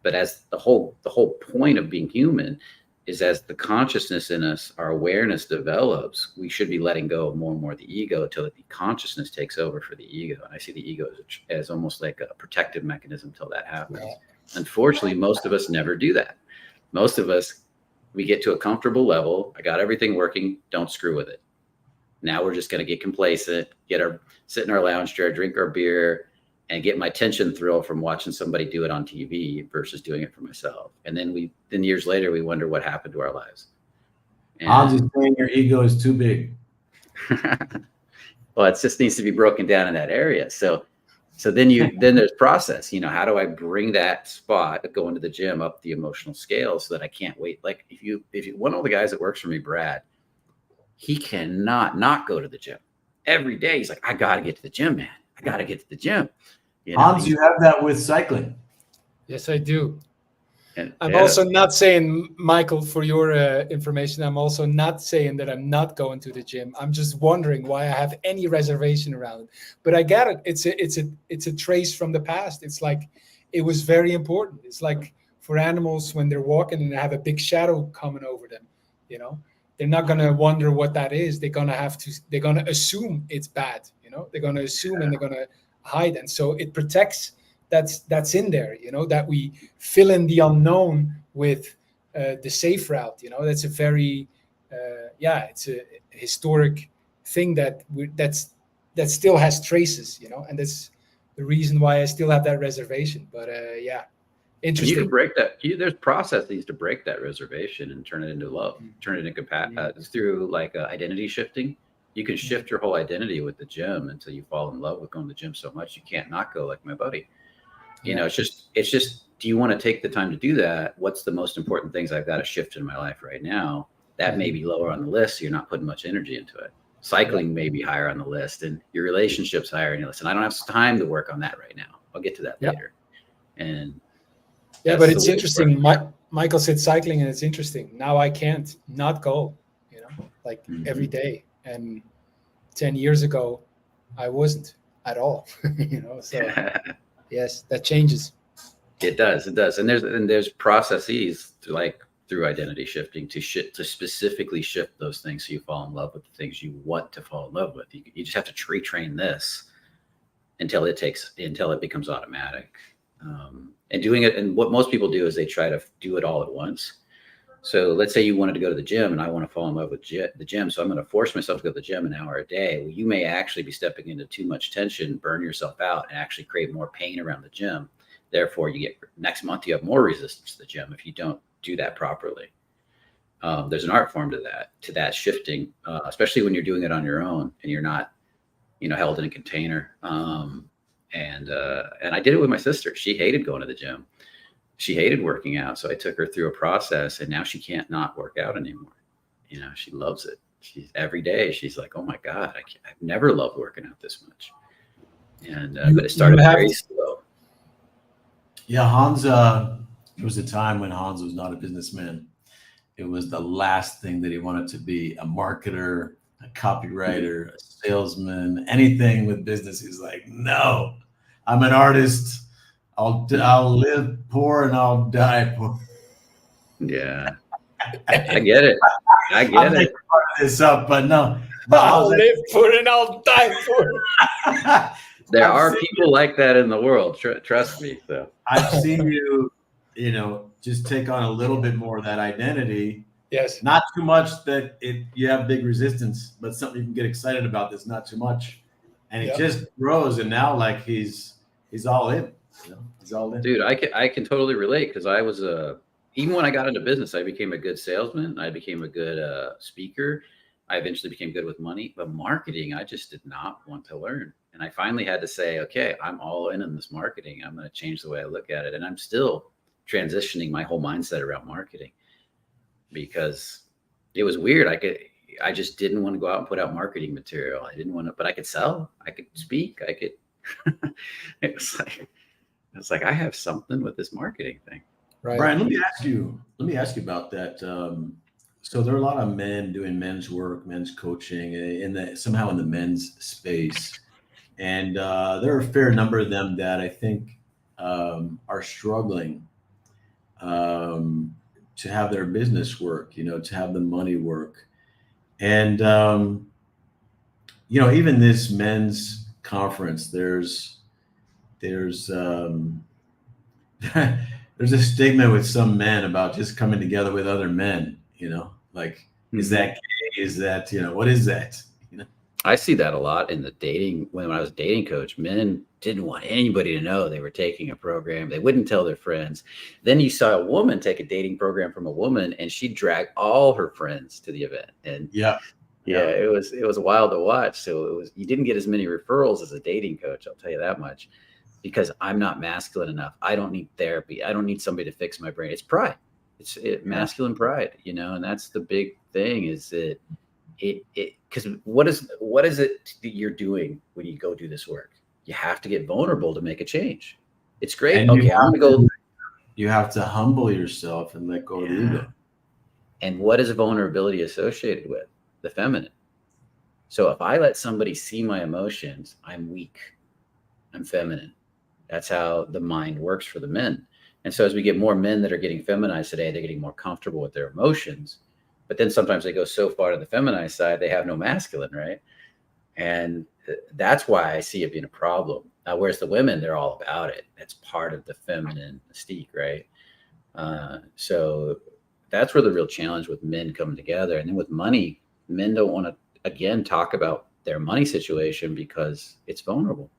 But as the whole point of being human is, as the consciousness in us, our awareness develops, we should be letting go of more and more of the ego until the consciousness takes over for the ego. And I see the ego as almost like a protective mechanism until that happens. Yeah. Unfortunately, most of us never do that. Most of us, we get to a comfortable level. I got everything working. Don't screw with it. Now we're just going to get complacent, sit in our lounge chair, drink our beer, and get my tension thrill from watching somebody do it on TV versus doing it for myself. And then years later, we wonder what happened to our lives. Hans is saying your ego is too big. Well, it just needs to be broken down in that area. So then there's process. How do I bring that spot going to the gym up the emotional scale so that I can't wait? Like if you one of the guys that works for me, Brad, he cannot not go to the gym every day. He's like, I got to get to the gym, man. I got to get to the gym. Hans, you have that with cycling. Yes, I do. And I'm also not saying, Michael, for your information, I'm also not saying that I'm not going to the gym. I'm just wondering why I have any reservation around it. But I get it. It's a trace from the past. It's like it was very important. It's like for animals when they're walking and they have a big shadow coming over them, they're not gonna wonder what that is. They're gonna assume it's bad. They're gonna assume and they're gonna hide. And so it protects. That's in there, that we fill in the unknown with the safe route. That's a very, it's a historic thing that still has traces, and that's the reason why I still have that reservation. But interesting. You can break that. There's processes to break that reservation and turn it into love, turn it into through like identity shifting. You can shift your whole identity with the gym until you fall in love with going to the gym so much you can't not go, like my buddy. It's just, do you want to take the time to do that? What's the most important things I've got to shift in my life right now? That may be lower on the list. So you're not putting much energy into it. Cycling may be higher on the list and your relationship's higher on your list. And I don't have time to work on that right now. I'll get to that later. And but it's interesting. Michael said cycling and it's interesting. Now I can't not go, every day. And 10 years ago, I wasn't at all, so. Yes, that changes. It does. And there's processes through identity shifting to specifically shift those things so you fall in love with the things you want to fall in love with. You just have to retrain this until it becomes automatic. And doing it, and what most people do is they try to do it all at once. So let's say you wanted to go to the gym and I want to fall in love with the gym. So I'm going to force myself to go to the gym an hour a day. Well, you may actually be stepping into too much tension, burn yourself out and actually create more pain around the gym. Therefore, next month, you have more resistance to the gym if you don't do that properly. There's an art form to that shifting, especially when you're doing it on your own and you're not, held in a container. And I did it with my sister. She hated going to the gym. She hated working out. So I took her through a process and now she can't not work out anymore. She loves it. Every day she's like, oh my God, I've never loved working out this much. And, but it started very slow. Yeah. Hans, there was a time when Hans was not a businessman. It was the last thing that he wanted to be: a marketer, a copywriter, a salesman, anything with business. He's like, no, I'm an artist. I'll live poor and I'll die poor. Yeah, I get it. I'm part of this up, but no. I'll live poor and I'll die poor. There are people like that in the world. Trust me. So I've seen you, just take on a little bit more of that identity. Yes. Not too much that you have big resistance, but something you can get excited about. That's not too much, and it just grows. And now, he's all in. He's all in. Dude, I can totally relate because I was even when I got into business, I became a good salesman. I became a good speaker. I eventually became good with money, but marketing, I just did not want to learn. And I finally had to say, okay, I'm all in this marketing. I'm going to change the way I look at it. And I'm still transitioning my whole mindset around marketing because it was weird. I just didn't want to go out and put out marketing material. I didn't want to, but I could sell, I could speak, I could, it's like I have something with this marketing thing. Right. Brian, let me ask you about that. So there are a lot of men doing men's work, men's coaching somehow in the men's space. And there are a fair number of them that I think are struggling to have their business work, to have the money work. And, even this men's conference, there's a stigma with some men about just coming together with other men, is that gay? Is that, what is that? I see that a lot in the dating. When I was a dating coach, men didn't want anybody to know they were taking a program. They wouldn't tell their friends. Then you saw a woman take a dating program from a woman, and she'd drag all her friends to the event. And Yeah. yeah, it was wild to watch. So you didn't get as many referrals as a dating coach, I'll tell you that much, because I'm not masculine enough. I don't need therapy. I don't need somebody to fix my brain. It's pride. Masculine pride, and that's the big thing is that because what is it that you're doing when you go do this work? You have to get vulnerable to make a change. It's great. And Okay, I'm gonna go. You have to humble yourself and let go of the ego. And what is vulnerability associated with? The feminine. So if I let somebody see my emotions, I'm weak. I'm feminine. That's how the mind works for the men. And so as we get more men that are getting feminized today, they're getting more comfortable with their emotions. But then sometimes they go so far to the feminized side, they have no masculine, right? And that's why I see it being a problem. Whereas the women, they're all about it. That's part of the feminine mystique, right? So that's where the real challenge with men come together. And then with money, men don't want to, again, talk about their money situation because it's vulnerable.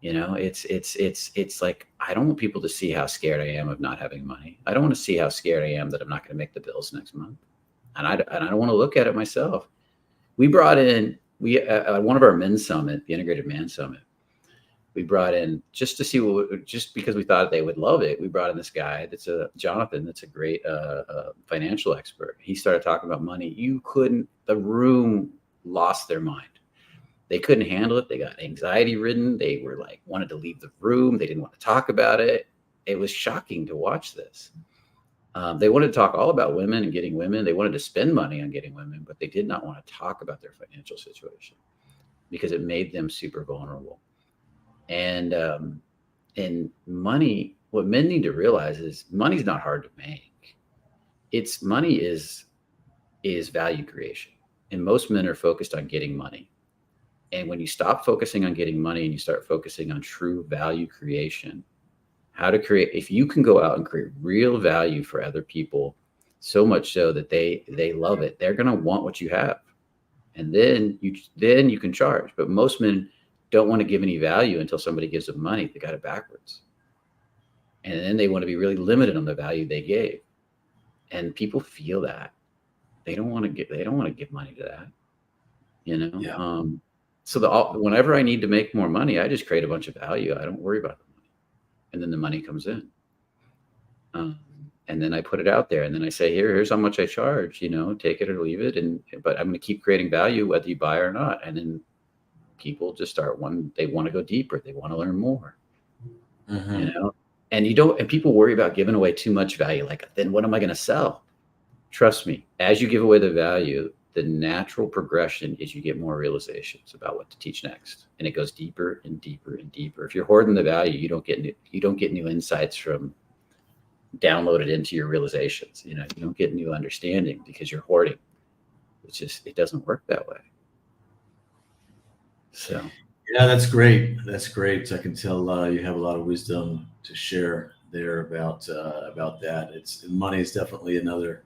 It's like, I don't want people to see how scared I am of not having money. I don't want to see how scared I am that I'm not going to make the bills next month. And I don't want to look at it myself. We brought in, one of our men's summit, the Integrated Man Summit, we brought in just to see just because we thought they would love it. We brought in this guy Jonathan, that's a great financial expert. He started talking about money. The room lost their mind. They couldn't handle it. They got anxiety ridden. They were like, wanted to leave the room. They didn't want to talk about it. It was shocking to watch this. They wanted to talk all about women and getting women. They wanted to spend money on getting women, but they did not want to talk about their financial situation because it made them super vulnerable. And money, what men need to realize is money's not hard to make. Money is value creation. And most men are focused on getting money. And when you stop focusing on getting money and you start focusing on true value creation, if you can go out and create real value for other people, so much so that they love it, they're going to want what you have. And then you can charge. But most men don't want to give any value until somebody gives them money. They got it backwards. And then they want to be really limited on the value they gave. And people feel that. They don't want to give money to that. Yeah. So whenever I need to make more money, I just create a bunch of value. I don't worry about the money. And then the money comes in. And then I put it out there, and then I say, here's how much I charge, take it or leave it. But I'm going to keep creating value, whether you buy or not. And then people just they want to go deeper. They want to learn more, Mm-hmm. and people worry about giving away too much value. Like, then what am I going to sell? Trust me, as you give away the value, the natural progression is you get more realizations about what to teach next, and it goes deeper and deeper and deeper. If you're hoarding the value, you don't get new insights from downloaded into your realizations. You don't get new understanding because you're hoarding. It doesn't work that way. So yeah, that's great. That's great. I can tell you have a lot of wisdom to share there about that. Money is definitely another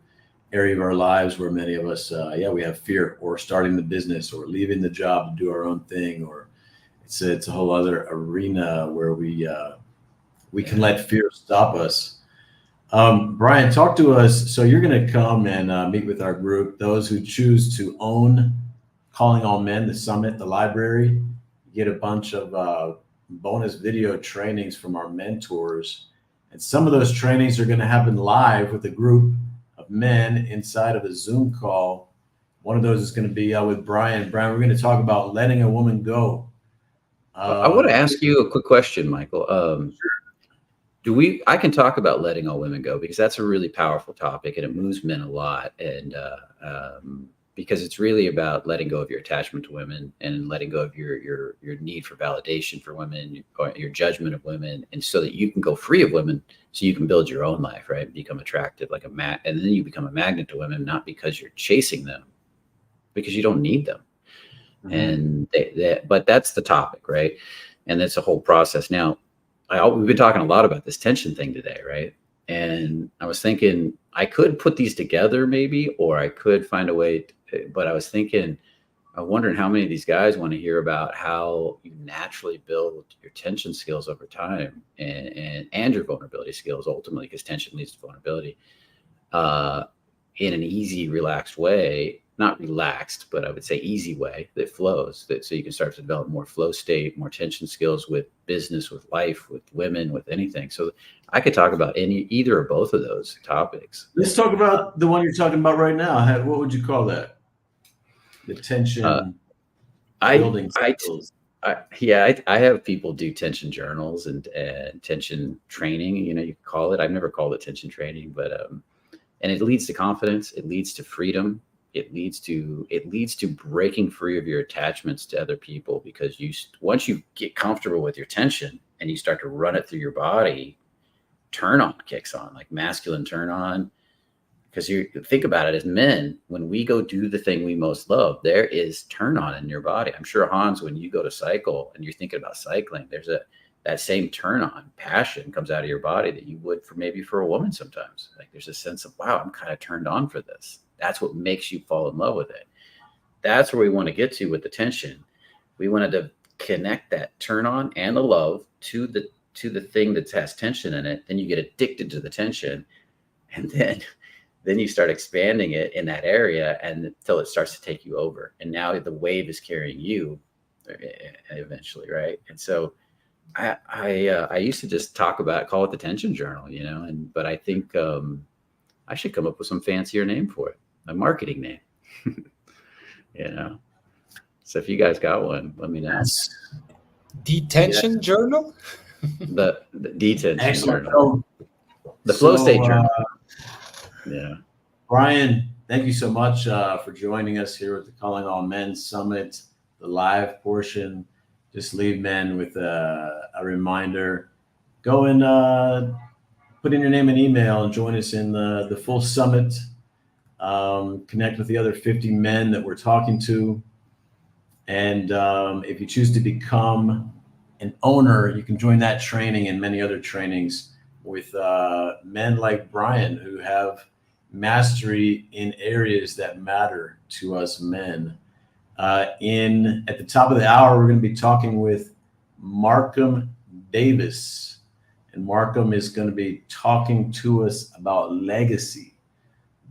area of our lives where many of us, we have fear, or starting the business, or leaving the job to do our own thing, or it's a whole other arena where we can let fear stop us. Brian, talk to us. So you're going to come and meet with our group. Those who choose to own Calling All Men, the summit, the library, get a bunch of bonus video trainings from our mentors. And some of those trainings are going to happen live with a group of men inside of a Zoom call. One of those is going to be with Brian. Brian, we're going to talk about letting a woman go. I want to ask you a quick question, Michael. I can talk about letting all women go because that's a really powerful topic and it moves men a lot. And because it's really about letting go of your attachment to women and letting go of your need for validation for women, or your judgment of women, and so that you can go free of women, so you can build your own life, right? Become attractive like and then you become a magnet to women, not because you're chasing them, because you don't need them. Mm-hmm. And but that's the topic, right? And that's a whole process. Now, we've been talking a lot about this tension thing today, right? And I was thinking I could put these together maybe, or I could find a way but I was thinking, I'm wondering how many of these guys want to hear about how you naturally build your tension skills over time and your vulnerability skills ultimately, because tension leads to vulnerability, uh, in an easy, relaxed way. Not relaxed, but I would say easy way that flows. That so you can start to develop more flow state, more tension skills with business, with life, with women, with anything. So I could talk about either or both of those topics. Let's talk about the one you're talking about right now. What would you call that? The Uh, tension I building I skills. I have people do tension journals and tension training. You know, you could call it. I've never called it tension training, but and it leads to confidence. It leads to freedom. It leads to breaking free of your attachments to other people, because once you get comfortable with your tension and you start to run it through your body, turn on kicks on, like masculine turn on. Because you think about it, as men, when we go do the thing we most love, there is turn on in your body. I'm sure, Hans, when you go to cycle and you're thinking about cycling, there's that same turn on passion comes out of your body that you would for a woman sometimes. Like there's a sense of, wow, I'm kind of turned on for this. That's what makes you fall in love with it. That's where we want to get to with the tension. We wanted to connect that turn on and the love to the thing that has tension in it. Then you get addicted to the tension, and then you start expanding it in that area, and until it starts to take you over. And now the wave is carrying you eventually, right? And so I used to just call it the tension journal, you know. But I think I should come up with some fancier name for it, a marketing name, you know. So if you guys got one, let me know. Yes. Detention journal. The detention Excellent. journal, the flow state journal. Yeah. Brian, thank you so much for joining us here at the Calling All Men Summit, the live portion. Just leave men with a reminder. Go and put in your name and email and join us in the full summit. Connect with the other 50 men that we're talking to. And if you choose to become an owner, you can join that training and many other trainings with men like Brian, who have mastery in areas that matter to us men. At the top of the hour, we're going to be talking with Markham Davis, and Markham is going to be talking to us about legacy,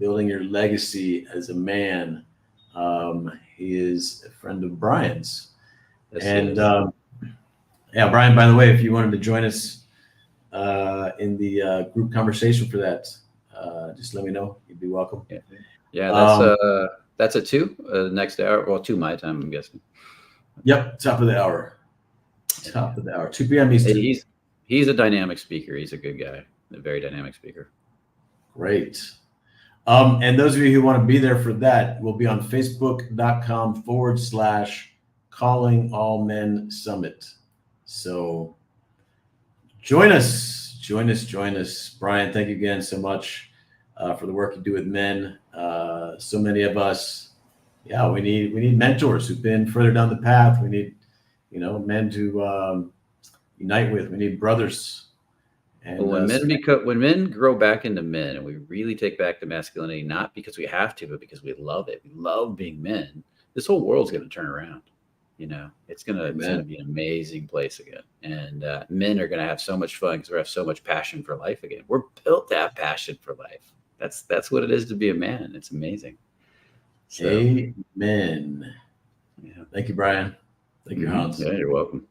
building your legacy as a man. He is a friend of Brian's. Yes, and yeah, Brian, by the way, if you wanted to join us in the group conversation for that, just let me know. You'd be welcome. Yeah, that's a 2 next hour. Well, 2 my time, I'm guessing. Yep, top of the hour. Top of the hour, 2 p.m. Eastern. He's a dynamic speaker. He's a good guy, a very dynamic speaker. Great. And those of you who want to be there for that, we'll be on facebook.com/Calling All Men Summit. So join us. Brian, thank you again so much for the work you do with men. So many of us, we need mentors who've been further down the path. We need, men to unite with. We need brothers. And when men grow back into men, and we really take back the masculinity, not because we have to, but because we love it. We love being men. This whole world's going to turn around. You know, it's gonna be an amazing place again, and men are gonna have so much fun because we have so much passion for life again. We're built to have passion for life. That's what it is to be a man. It's amazing. So, amen. yeah. Thank you, Brian. Thank you, Hans. Yeah, you're welcome.